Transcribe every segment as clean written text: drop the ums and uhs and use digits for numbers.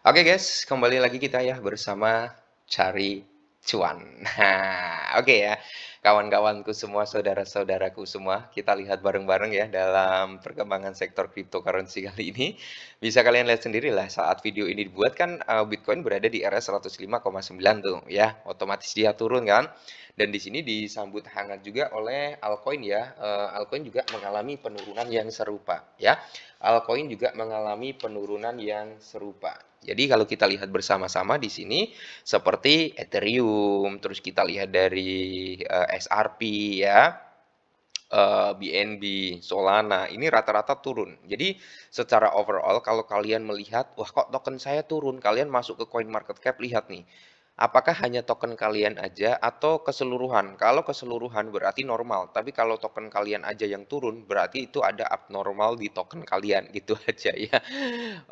Oke guys, kembali lagi kita ya bersama Cari Cuan. Nah, oke ya, kawan-kawanku semua, saudara-saudaraku semua, kita lihat bareng-bareng ya dalam perkembangan sektor cryptocurrency kali ini. Bisa kalian lihat sendiri lah saat video ini dibuat kan Bitcoin berada di area 105,9 tuh ya, otomatis dia turun kan. Dan di sini disambut hangat juga oleh altcoin ya. Altcoin juga mengalami penurunan yang serupa ya. Altcoin juga mengalami penurunan yang serupa. Jadi kalau kita lihat bersama-sama di sini seperti Ethereum, terus kita lihat dari XRP ya, BNB, Solana, ini rata-rata turun. Jadi secara overall kalau kalian melihat, wah kok token saya turun, kalian masuk ke CoinMarketCap lihat nih. Apakah hanya token kalian aja atau keseluruhan? Kalau keseluruhan berarti normal, tapi kalau token kalian aja yang turun berarti itu ada abnormal di token kalian gitu aja ya.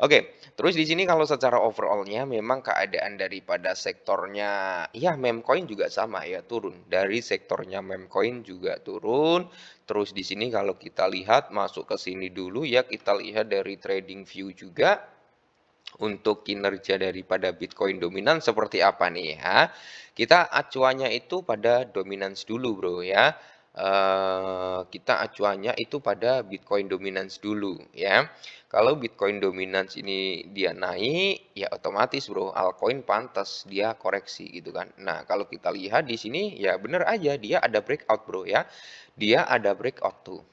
Oke, terus di sini kalau secara overallnya memang keadaan daripada sektornya, ya memcoin juga sama ya turun. Dari sektornya memcoin juga turun. Terus di sini kalau kita lihat masuk ke sini dulu ya kita lihat dari trading view juga untuk kinerja daripada Bitcoin dominan seperti apa nih ya. Kita acuannya itu pada dominance dulu bro ya. Kita acuannya itu pada Bitcoin dominance dulu ya. Kalau Bitcoin dominance ini dia naik, ya otomatis bro, altcoin pantas dia koreksi gitu kan. Nah kalau kita lihat di sini ya bener aja dia ada breakout bro ya. Dia ada breakout tuh.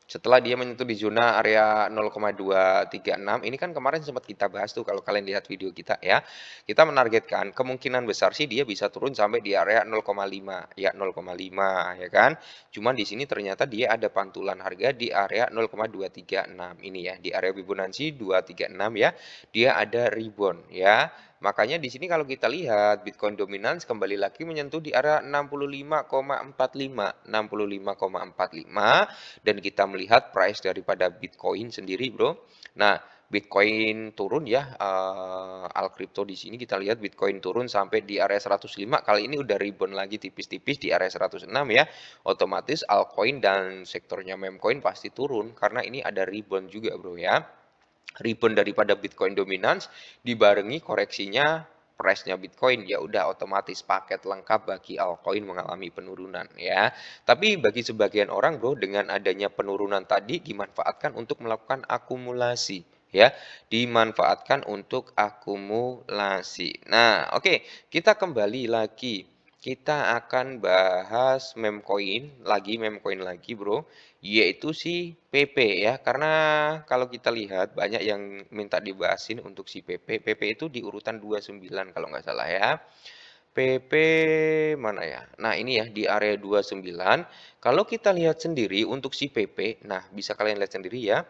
Setelah dia menyentuh di zona area 0,236, ini kan kemarin sempat kita bahas tuh kalau kalian lihat video kita ya. Kita menargetkan kemungkinan besar sih dia bisa turun sampai di area 0,5, ya 0,5 ya kan. Cuman di sini ternyata dia ada pantulan harga di area 0,236 ini ya, di area Fibonacci 236 ya. Dia ada rebound ya. Makanya di sini kalau kita lihat Bitcoin dominance kembali lagi menyentuh di area 65,45, 65,45 dan kita melihat price daripada Bitcoin sendiri, Bro. Nah, Bitcoin turun ya, Alcrypto di sini kita lihat Bitcoin turun sampai di area 105, kali ini udah rebound lagi tipis-tipis di area 106 ya. Otomatis altcoin dan sektornya memcoin pasti turun karena ini ada rebound juga, Bro ya. Rebound daripada Bitcoin dominance dibarengi koreksinya price-nya Bitcoin, ya udah otomatis paket lengkap bagi altcoin mengalami penurunan ya. Tapi bagi sebagian orang bro, dengan adanya penurunan tadi dimanfaatkan untuk melakukan akumulasi ya, dimanfaatkan untuk akumulasi. Nah, oke, kita kembali lagi. Kita akan bahas meme coin lagi bro, yaitu si PP ya. Karena kalau kita lihat banyak yang minta dibahasin untuk si PP. PP itu di urutan 29 kalau nggak salah ya. PP mana ya? Nah, ini ya di area 29. Kalau kita lihat sendiri untuk si PP, nah bisa kalian lihat sendiri ya.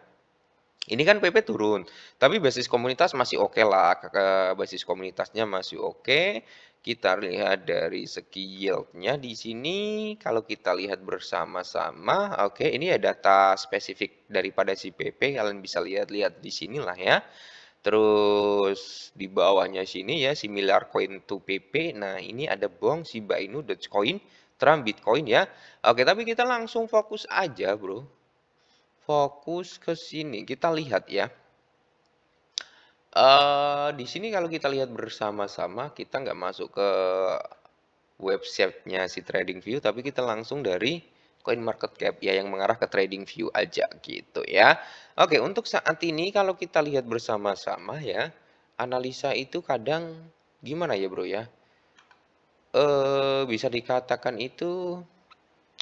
Ini kan PP turun, tapi basis komunitas masih oke lah, basis komunitasnya masih oke. Kita lihat dari segi yield-nya di sini, kalau kita lihat bersama-sama, oke, ini ya data spesifik daripada si PP, kalian bisa lihat-lihat di sini lah ya. Terus di bawahnya sini ya, similar coin to PP. Nah, ini ada Bong, Shiba Inu, Dogecoin, Trump, Bitcoin ya. Oke, tapi kita langsung fokus aja, bro. Fokus ke sini, kita lihat ya. Di sini kalau kita lihat bersama-sama, kita nggak masuk ke websitenya si TradingView, tapi kita langsung dari CoinMarketCap ya yang mengarah ke TradingView aja gitu ya. Oke, untuk saat ini kalau kita lihat bersama-sama ya, analisa itu kadang gimana ya bro ya? Bisa dikatakan itu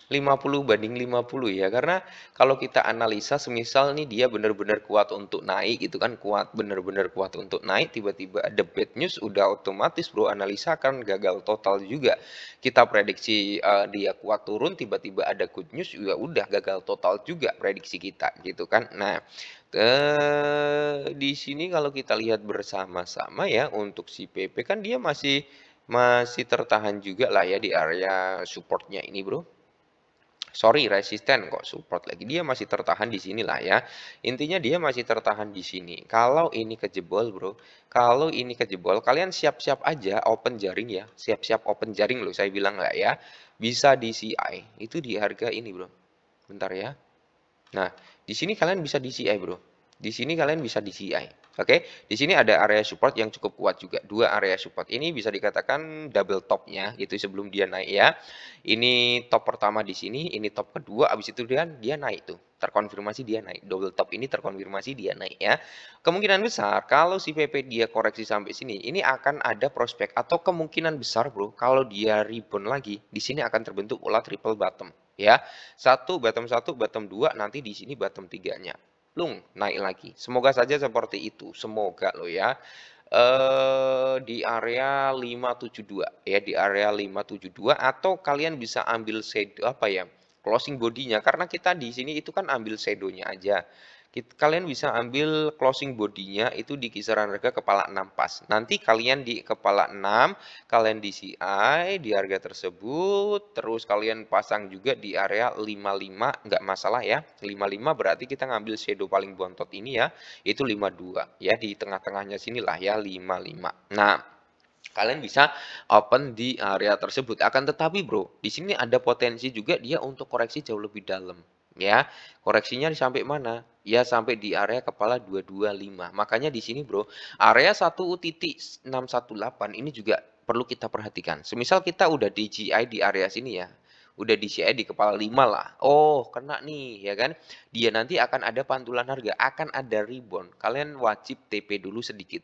50 banding 50 ya, karena kalau kita analisa semisal nih dia benar-benar kuat untuk naik gitu kan, benar-benar kuat untuk naik, tiba-tiba ada bad news, udah otomatis bro analisa akan gagal total juga. Kita prediksi dia kuat turun, tiba-tiba ada good news, ya udah gagal total juga prediksi kita gitu kan. Nah, di sini kalau kita lihat bersama-sama ya untuk si PP kan dia masih tertahan juga lah ya di area supportnya ini bro. Sorry, resisten kok support lagi. Dia masih tertahan di sini lah ya. Intinya dia masih tertahan di sini. Kalau ini kejebol, bro. Kalau ini kejebol, kalian siap-siap aja open jaring ya. Siap-siap open jaring loh, saya bilang nggak ya. Bisa di CI. Itu di harga ini, bro. Bentar ya. Nah, di sini kalian bisa di CI, bro. Di sini kalian bisa DCI. Oke, di sini ada area support yang cukup kuat juga, dua area support. Ini bisa dikatakan double topnya gitu sebelum dia naik ya. Ini top pertama di sini, ini top kedua, habis itu dia naik tuh. Terkonfirmasi dia naik. Double top ini terkonfirmasi dia naik ya. Kemungkinan besar kalau si PP dia koreksi sampai sini, ini akan ada prospek atau kemungkinan besar bro, kalau dia rebound lagi, di sini akan terbentuk pola triple bottom ya. Satu, bottom dua, nanti di sini bottom tiganya naik lagi. Semoga saja seperti itu. Semoga loh ya. Di area 572 ya, di area 572 atau kalian bisa ambil shadow apa ya? Closing bodinya karena kita di sini itu kan ambil shadownya aja. Kalian bisa ambil closing bodinya itu di kisaran harga kepala 6 pas. Nanti kalian di kepala 6, kalian di CI di harga tersebut, terus kalian pasang juga di area 55, nggak masalah ya. 55 berarti kita ngambil shadow paling bontot ini ya, itu 52 ya, di tengah-tengahnya sinilah ya 55. Nah, kalian bisa open di area tersebut. Akan tetapi bro, di sini ada potensi juga dia untuk koreksi jauh lebih dalam. Ya, koreksinya sampai mana? Ya sampai di area kepala 225. Makanya di sini bro, area 1.618 ini juga perlu kita perhatikan. Semisal kita udah di GI di area sini ya, udah di GI di kepala 5 lah. Oh, kena nih ya kan. Dia nanti akan ada pantulan harga, akan ada rebound. Kalian wajib TP dulu sedikit.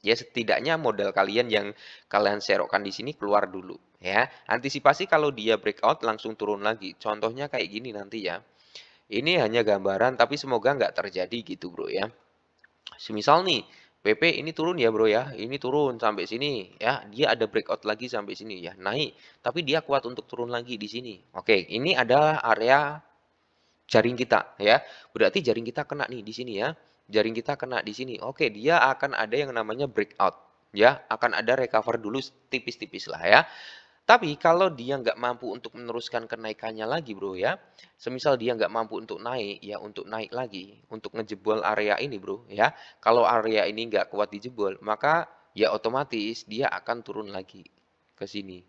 Ya setidaknya modal kalian yang kalian serokkan di sini keluar dulu ya. Antisipasi kalau dia breakout langsung turun lagi. Contohnya kayak gini nanti ya. Ini hanya gambaran tapi semoga nggak terjadi gitu bro ya. Semisal nih PP ini turun ya bro ya. Ini turun sampai sini ya. Dia ada breakout lagi sampai sini ya. Naik. Tapi dia kuat untuk turun lagi di sini. Oke, ini adalah area jaring kita ya. Berarti jaring kita kena nih di sini ya. Jaring kita kena di sini. Oke, dia akan ada yang namanya breakout ya. Akan ada recover dulu tipis-tipis lah ya. Tapi kalau dia nggak mampu untuk meneruskan kenaikannya lagi bro ya. Semisal dia nggak mampu untuk naik ya, untuk naik lagi, untuk ngejebol area ini bro ya. Kalau area ini nggak kuat dijebol, maka ya otomatis dia akan turun lagi ke sini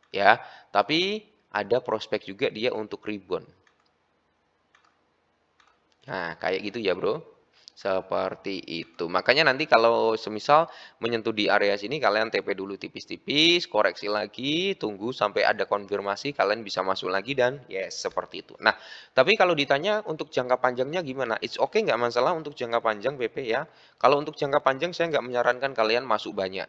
ya. Tapi ada prospek juga dia untuk rebound. Nah, kayak gitu ya, Bro. Seperti itu. Makanya nanti kalau semisal menyentuh di area sini, kalian TP dulu tipis-tipis, koreksi lagi, tunggu sampai ada konfirmasi, kalian bisa masuk lagi dan yes, seperti itu. Nah, tapi kalau ditanya untuk jangka panjangnya gimana? It's okay, nggak masalah untuk jangka panjang BP ya. Kalau untuk jangka panjang, saya nggak menyarankan kalian masuk banyak.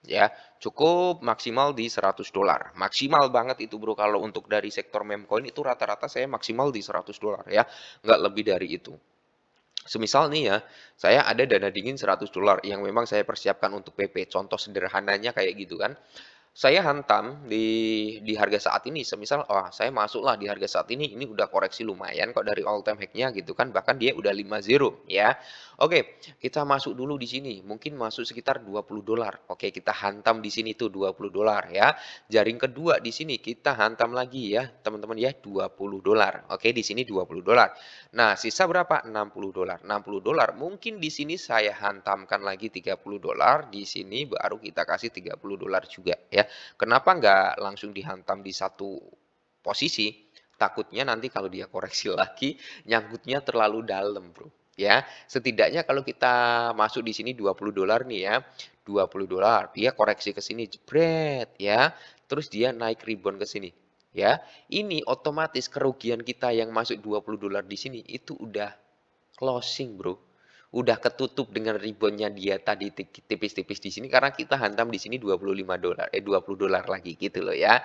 Ya, cukup maksimal di 100 dolar. Maksimal banget itu bro, kalau untuk dari sektor meme coin itu rata-rata saya maksimal di 100 dolar ya, nggak lebih dari itu. Semisal nih ya, saya ada dana dingin 100 dolar yang memang saya persiapkan untuk PP. Contoh sederhananya kayak gitu kan. Saya hantam di harga saat ini, semisal, wah saya masuklah di harga saat ini udah koreksi lumayan kok dari all time high-nya gitu kan, bahkan dia udah 50 ya. Oke, kita masuk dulu di sini, mungkin masuk sekitar 20 dolar. Oke, kita hantam di sini tuh 20 dolar ya. Jaring kedua di sini kita hantam lagi ya, teman-teman ya, 20 dolar. Oke, di sini 20 dolar. Nah, sisa berapa? 60 dolar. 60 dolar. Mungkin di sini saya hantamkan lagi 30 dolar, di sini baru kita kasih 30 dolar juga ya. Kenapa nggak langsung dihantam di satu posisi? Takutnya nanti kalau dia koreksi lagi, nyangkutnya terlalu dalam, bro. Ya, setidaknya kalau kita masuk di sini 20 dolar nih ya, 20 dolar, dia koreksi ke sini, jebret, ya. Terus dia naik rebound ke sini, ya. Ini otomatis kerugian kita yang masuk 20 dolar di sini itu udah closing, bro. Udah ketutup dengan reboundnya dia tadi tipis-tipis di sini karena kita hantam di sini 25 dolar, 20 dolar lagi gitu loh ya.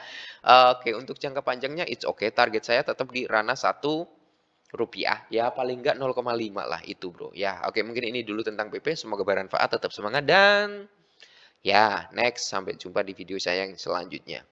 Oke, untuk jangka panjangnya it's okay. Target saya tetap di ranah 1 rupiah ya, paling enggak 0,5 lah itu bro ya. Oke, mungkin ini dulu tentang PP, semoga bermanfaat, tetap semangat dan ya next, sampai jumpa di video saya yang selanjutnya.